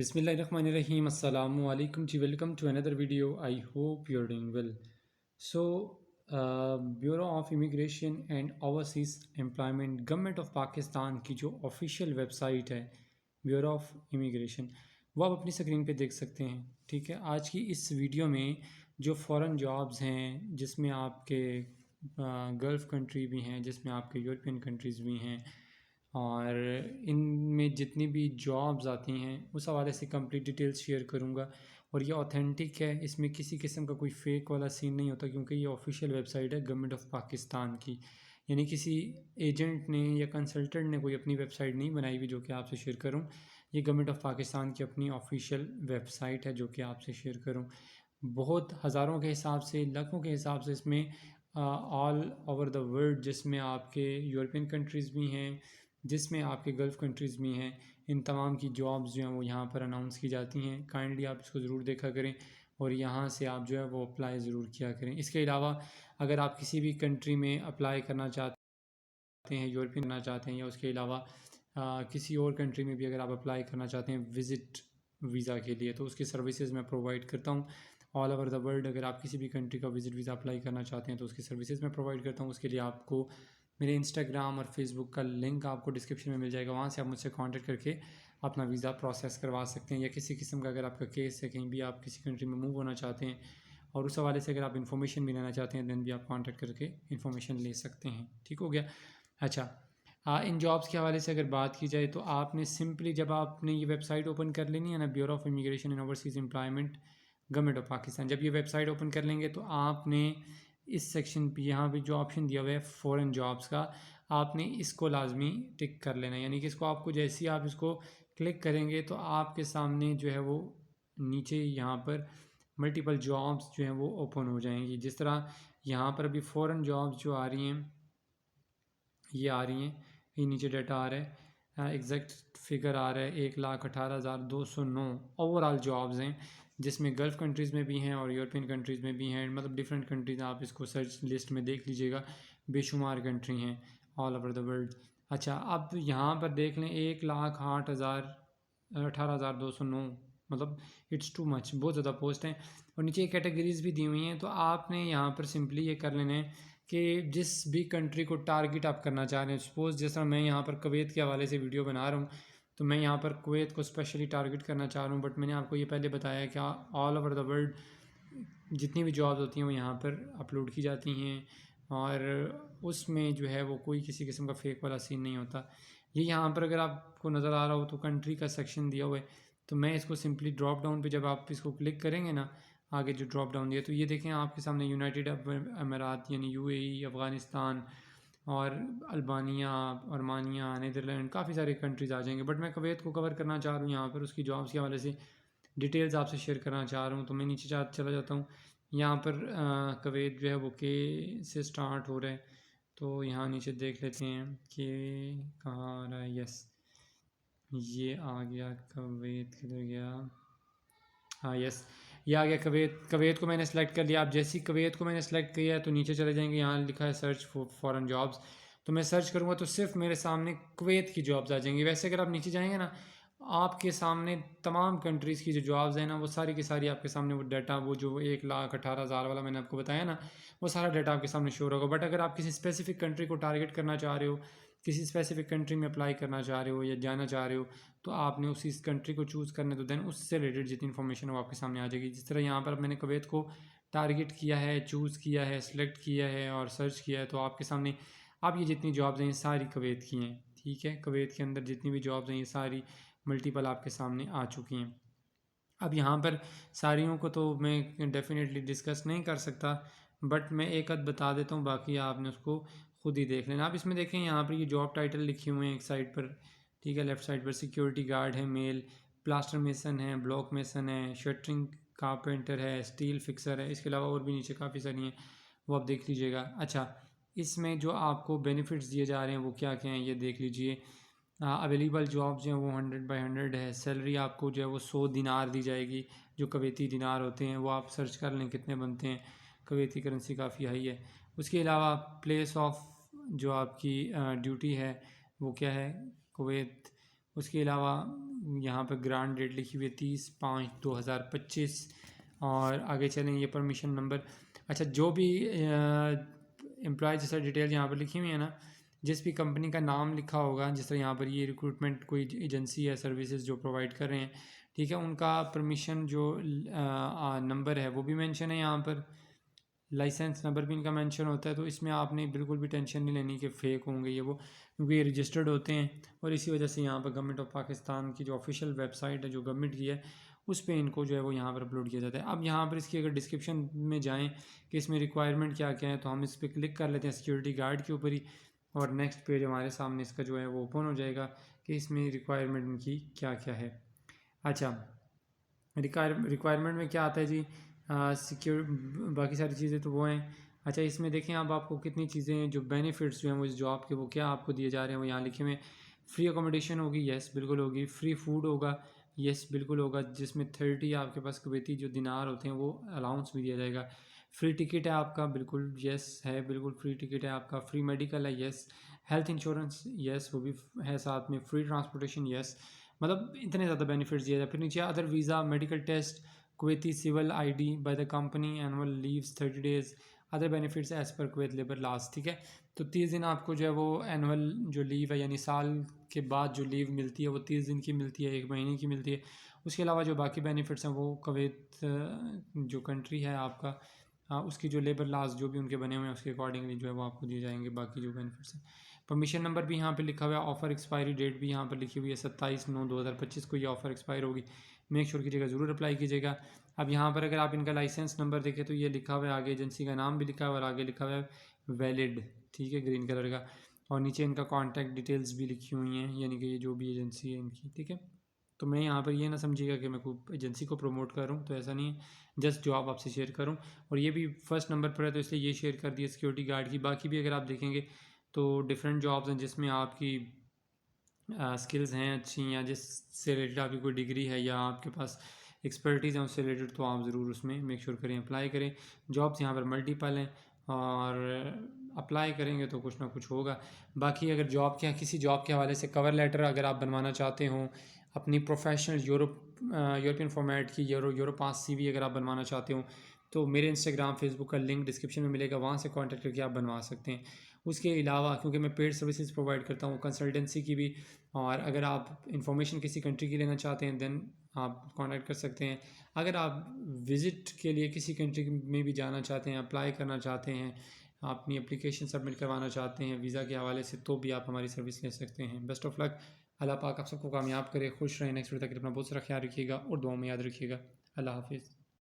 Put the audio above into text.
Bismillahirrahmanirrahim. Assalamu alaikum ji. Welcome to another video. I hope you're doing well. Bureau of Immigration and Overseas Employment government of Pakistan की जो official website है bureau of immigration, वो आप अपनी screen पे देख सकते हैं। ठीक है, आज की इस वीडियो में जो फ़ॉरेन जॉब्स हैं, जिसमें आपके गल्फ़ कंट्री भी हैं, जिसमें आपके यूरोपियन कंट्रीज़ भी हैं, और इनमें जितनी भी जॉब्स आती हैं उस हवाले से कंप्लीट डिटेल्स शेयर करूँगा। और ये ऑथेंटिक है, इसमें किसी किस्म का कोई फ़ेक वाला सीन नहीं होता, क्योंकि ये ऑफिशियल वेबसाइट है गवर्नमेंट ऑफ पाकिस्तान की। यानी किसी एजेंट ने या कंसल्टेंट ने कोई अपनी वेबसाइट नहीं बनाई हुई जो कि आपसे शेयर करूँ। ये गवर्नमेंट ऑफ पाकिस्तान की अपनी ऑफिशियल वेबसाइट है जो कि आपसे शेयर करूँ। बहुत हज़ारों के हिसाब से, लाखों के हिसाब से इसमें ऑल ओवर द वर्ल्ड, जिसमें आपके यूरोपियन कंट्रीज़ भी हैं, जिसमें आपके गल्फ़ कंट्रीज़ भी हैं, इन तमाम की जॉब्स जो हैं वो यहाँ पर अनाउंस की जाती हैं। काइंडली आप इसको ज़रूर देखा करें और यहाँ से आप जो है वो अप्लाई ज़रूर किया करें। इसके अलावा अगर आप किसी भी कंट्री में अप्लाई करना चाहते हैं, यूरोपियन करना चाहते हैं, या उसके अलावा किसी और कंट्री में भी अगर आप अप्लाई करना चाहते हैं विज़िट वीज़ा के लिए, तो उसकी सर्विसेज मैं प्रोवाइड करता हूँ ऑल ओवर द वर्ल्ड। अगर आप किसी भी कंट्री का विज़िट वीज़ा अप्लाई करना चाहते हैं तो उसकी सर्विसेज मैं प्रोवाइड करता हूँ। उसके लिए आपको मेरे इंस्टाग्राम और फेसबुक का लिंक आपको डिस्क्रिप्शन में मिल जाएगा, वहाँ से आप मुझसे कांटेक्ट करके अपना वीज़ा प्रोसेस करवा सकते हैं। या किसी किस्म का अगर आपका केस है, कहीं भी आप किसी कंट्री में मूव होना चाहते हैं और उस हवाले से अगर आप इन्फॉर्मेशन भी लेना चाहते हैं, दैन भी आप कांटेक्ट करके इन्फॉर्मेशन ले सकते हैं। ठीक हो गया। अच्छा, इन जॉब्स के हवाले से अगर बात की जाए तो आपने सिंपली जब आपने ये वेबसाइट ओपन कर लेनी है ना, bureau of immigration and overseas employment government of Pakistan, जब ये वेबसाइट ओपन कर लेंगे तो आपने इस सेक्शन पे यहाँ पे जो ऑप्शन दिया हुआ है फ़ॉरेन जॉब्स का, आपने इसको लाजमी टिक कर लेना है। यानी कि इसको आपको जैसे ही आप इसको क्लिक करेंगे तो आपके सामने जो है वो नीचे यहाँ पर मल्टीपल जॉब्स जो हैं वो ओपन हो जाएंगी। जिस तरह यहाँ पर अभी फ़ॉरेन जॉब्स जो आ रही हैं, ये आ रही हैं, ये नीचे डाटा आ रहा है, एग्जैक्ट फिगर आ रहा है 1,18,209 ओवरऑल जॉब्स हैं, जिसमें गल्फ़ कंट्रीज़ में भी हैं और यूरोपियन कंट्रीज़ में भी हैं। मतलब डिफरेंट कंट्रीज़, आप इसको सर्च लिस्ट में देख लीजिएगा, बेशुमार कंट्री हैं ऑल ओवर द वर्ल्ड। अच्छा, अब यहाँ पर देख लें 1,08,18,209, मतलब इट्स टू मच, बहुत ज़्यादा पोस्ट हैं। और नीचे कैटेगरीज़ भी दी हुई हैं, तो आपने यहाँ पर सिंपली ये कर लेना है कि जिस भी कंट्री को टारगेट आप करना चाह रहे हैं, सपोज़ जिस तरह मैं यहाँ पर कुवैत के हवाले से वीडियो बना रहा हूँ, तो मैं यहाँ पर कुवैत को स्पेशली टारगेट करना चाह रहा हूँ। बट मैंने आपको ये पहले बताया कि ऑल ओवर द वर्ल्ड जितनी भी जॉब्स होती हैं वो यहाँ पर अपलोड की जाती हैं, और उसमें जो है वो कोई किसी किस्म का फेक वाला सीन नहीं होता। ये यहाँ पर अगर आपको नज़र आ रहा हो तो कंट्री का सेक्शन दिया हुआ है, तो मैं इसको सिंपली ड्रॉप डाउन पे जब आप इसको क्लिक करेंगे ना, आगे जो ड्रॉप डाउन दिया, तो ये देखें आपके सामने यूनाइटेड अमीरात यानी यूएई, अफ़गानिस्तान और अल्बानिया, अर्मानिया, नीदरलैंड, काफ़ी सारे कंट्रीज़ आ जाएंगे। बट मैं कुवैत को कवर करना चाह रहा हूँ, यहाँ पर उसकी जॉब्स के हवाले से डिटेल्स आपसे शेयर करना चाह रहा हूँ, तो मैं नीचे चला जाता हूँ। यहाँ पर कुवैत जो है वो के से स्टार्ट हो रहा है, तो यहाँ नीचे देख लेते हैं कि कहाँ आ रहा है। यस, ये आ गया कुवैत, किधर गया, हाँ यस, ये आ गया कुवैत। कुवैत को मैंने सेलेक्ट कर लिया। आप जैसे ही कुवैत को मैंने सेलेक्ट किया है तो नीचे चले जाएंगे, यहाँ लिखा है सर्च फॉर फॉरेन जॉब्स, तो मैं सर्च करूँगा तो सिर्फ मेरे सामने कुवैत की जॉब्स आ जाएंगी। वैसे अगर आप नीचे जाएंगे ना, आपके सामने तमाम कंट्रीज़ की जो जॉब्स हैं ना, वो सारी की सारी आपके सामने वो डाटा, वो जो 1,18,000 वाला मैंने आपको बताया ना, वो सारा डाटा आपके सामने शो होगा। बट अगर आप किसी स्पेसिफिक कंट्री को टारगेट करना चाह रहे हो, किसी स्पेसिफिक कंट्री में अप्लाई करना चाह रहे हो या जाना चाह रहे हो, तो आपने उसी कंट्री को चूज़ करना है, तो देन उससे रिलेटेड जितनी इन्फॉर्मेशन है वो आपके सामने आ जाएगी। जिस तरह यहाँ पर मैंने कुवैत को टारगेट किया है, चूज़ किया है, सेलेक्ट किया है और सर्च किया है, तो आपके सामने अब ये जितनी जॉब्स हैं ये सारी कुवैत की हैं। ठीक है, कुवैत के अंदर जितनी भी जॉब्स हैं ये सारी मल्टीपल आपके सामने आ चुकी हैं। अब यहाँ पर सारियों को तो मैं डेफिनेटली डिस्कस नहीं कर सकता, बट मैं एक आध बता देता हूँ, बाकी आपने उसको खुद ही देख लेना। आप इसमें देखें, यहाँ पर ये जॉब टाइटल लिखे हुए हैं एक साइड पर, ठीक है, लेफ़्ट साइड पर सिक्योरिटी गार्ड है मेल, प्लास्टर मेसन है, ब्लॉक मेसन है, शटरिंग कारपेंटर है, स्टील फिक्सर है। इसके अलावा और भी नीचे काफ़ी सारी हैं, वो आप देख लीजिएगा। अच्छा, इसमें जो आपको बेनिफिट्स दिए जा रहे हैं वो क्या क्या हैं ये देख लीजिए। अवेलेबल जॉब्स जो हैं वो 100/100 है। सैलरी आपको जो है वो 100 दिनार दी जाएगी, जो कुवैती दिनार होते हैं, वो आप सर्च कर लें कितने बनते हैं, कुवैती करेंसी काफ़ी हाई है। उसके अलावा प्लेस ऑफ जो आपकी ड्यूटी है वो क्या है, कुवैत। उसके अलावा यहाँ पर ग्रांट डेट लिखी हुई है 30/5/2025। और आगे चलें, ये परमिशन नंबर। अच्छा, जो भी एम्प्लॉय जैसा डिटेल यहाँ पर लिखी हुई है ना, जिस भी कंपनी का नाम लिखा होगा, जिस तरह यहाँ पर ये रिक्रूटमेंट कोई एजेंसी है, सर्विसेज जो प्रोवाइड कर रहे हैं, ठीक है, उनका परमिशन जो नंबर है वो भी मेंशन है यहाँ पर, लाइसेंस नंबर भी इनका मेंशन होता है। तो इसमें आपने बिल्कुल भी टेंशन नहीं लेनी कि फ़ेक होंगे ये वो, क्योंकि ये रजिस्टर्ड होते हैं। और इसी वजह से यहाँ पर गवर्नमेंट ऑफ पाकिस्तान की जो ऑफिशियल वेबसाइट है, जो गवर्नमेंट की है, उस पर इनको जो है वो यहाँ पर अपलोड किया जाता है। अब यहाँ पर इसकी अगर डिस्क्रिप्शन में जाएँ कि इसमें रिक्वायरमेंट क्या क्या है, तो हम इस पर क्लिक कर लेते हैं सिक्योरिटी गार्ड के ऊपर ही, और नेक्स्ट पेज हमारे सामने इसका जो है वो ओपन हो जाएगा कि इसमें रिक्वायरमेंट इनकी क्या क्या है। अच्छा, रिक्वायरमेंट में क्या आता है जी, सिक्योर, बाकी सारी चीज़ें तो वो हैं। अच्छा, इसमें देखें अब आपको कितनी चीज़ें हैं, जो बेनिफिट्स जो हैं वो इस जॉब के, वो क्या आपको दिए जा रहे हैं, वो यहाँ लिखे हुए हैं। फ्री अकोमोडेशन होगी, यस बिल्कुल होगी। फ्री फूड होगा, यस बिल्कुल होगा, जिसमें 30 आपके पास कुवैती जो दिनार होते हैं वो अलाउंस भी दिया जाएगा। फ्री टिकट है आपका, बिल्कुल यस है, बिल्कुल फ्री टिकट है आपका। फ्री मेडिकल है, यस। हेल्थ इंश्योरेंस, यस वो भी है साथ में। Free transportation, yes. मतलब इतने ज़्यादा बेनिफिट्स दिए जाए। फिर नीचे other visa, medical test, Kuwaiti civil ID by the company, annual leaves 30 days, other benefits as per Kuwait labour laws, ठीक है। तो 30 दिन आपको जो है वो एनुअल जो लीव है, यानी साल के बाद जो लीव मिलती है वो 30 दिन की मिलती है, 1 महीने की मिलती है। उसके अलावा जो बाकी बेनिफिट्स हैं वो कुवैत जो कंट्री है आपका, उसकी जो लेबर लॉज जो भी उनके बने हुए हैं उसके अकॉर्डिंगली जो है वो आपको दिए जाएंगे, बाकी जो बेनिफिट्स हैं। परमिशन नंबर भी यहाँ पे लिखा हुआ है। ऑफ़र एक्सपायरी डेट भी यहाँ पर लिखी हुई है, 27/9/2025 को ये ऑफ़र एक्सपायर होगी। मेक श्योर कीजिएगा, ज़रूर अप्लाई कीजिएगा। अब यहाँ पर अगर आप इनका लाइसेंस नंबर देखें तो ये लिखा हुआ है, आगे एजेंसी का नाम भी लिखा हुआ है, और आगे लिखा हुआ है वैलिड, ठीक है, ग्रीन कलर का। और नीचे इनका कॉन्टैक्ट डिटेल्स भी लिखी हुई हैं, यानी कि ये जो भी एजेंसी है इनकी, ठीक है। तो मैं यहाँ पर ये ना समझिएगा कि मैं कोई एजेंसी को प्रमोट कर रहा हूँ, तो ऐसा नहीं है, जस्ट जॉब आपसे शेयर करूँ। और ये भी फर्स्ट नंबर पर है तो इसलिए ये शेयर कर दिया सिक्योरिटी गार्ड की। बाकी भी अगर आप देखेंगे तो डिफरेंट जॉब्स हैं जिसमें आपकी स्किल्स हैं अच्छी, या जिससे रिलेटेड आपकी कोई डिग्री है या आपके पास एक्सपर्टीज़ है उससे रिलेटेड, तो आप ज़रूर उसमें मेक श्योर करें, अप्लाई करें। जॉब्स यहाँ पर मल्टीपल हैं, और अप्लाई करेंगे तो कुछ ना कुछ होगा। बाकी अगर जॉब के, किसी जॉब के हवाले से कवर लेटर अगर आप बनवाना चाहते हो, अपनी प्रोफेशनल यूरोपियन फॉर्मेट की यूरो 5 CV अगर आप बनवाना चाहते हो, तो मेरे इंस्टाग्राम फेसबुक का लिंक डिस्क्रिप्शन में मिलेगा, वहाँ से कांटेक्ट करके आप बनवा सकते हैं। उसके अलावा क्योंकि मैं पेड सर्विसेज प्रोवाइड करता हूँ, कंसल्टेंसी की भी, और अगर आप इंफॉर्मेशन किसी कंट्री की लेना चाहते हैं देन आप कांटेक्ट कर सकते हैं। अगर आप विज़िट के लिए किसी कंट्री में भी जाना चाहते हैं, अप्लाई करना चाहते हैं, अपनी एप्लीकेशन सबमिट करवाना चाहते हैं वीज़ा के हवाले से, तो भी आप हमारी सर्विस ले सकते हैं। बेस्ट ऑफ लक, अल्लाह पाक आप सबको कामयाब करे, खुश रहें। नेक्स्ट वीडियो तक अपना बहुत सारा ख्याल रखिएगा और दुआ में याद रखिएगा। अल्लाह हाफिज़।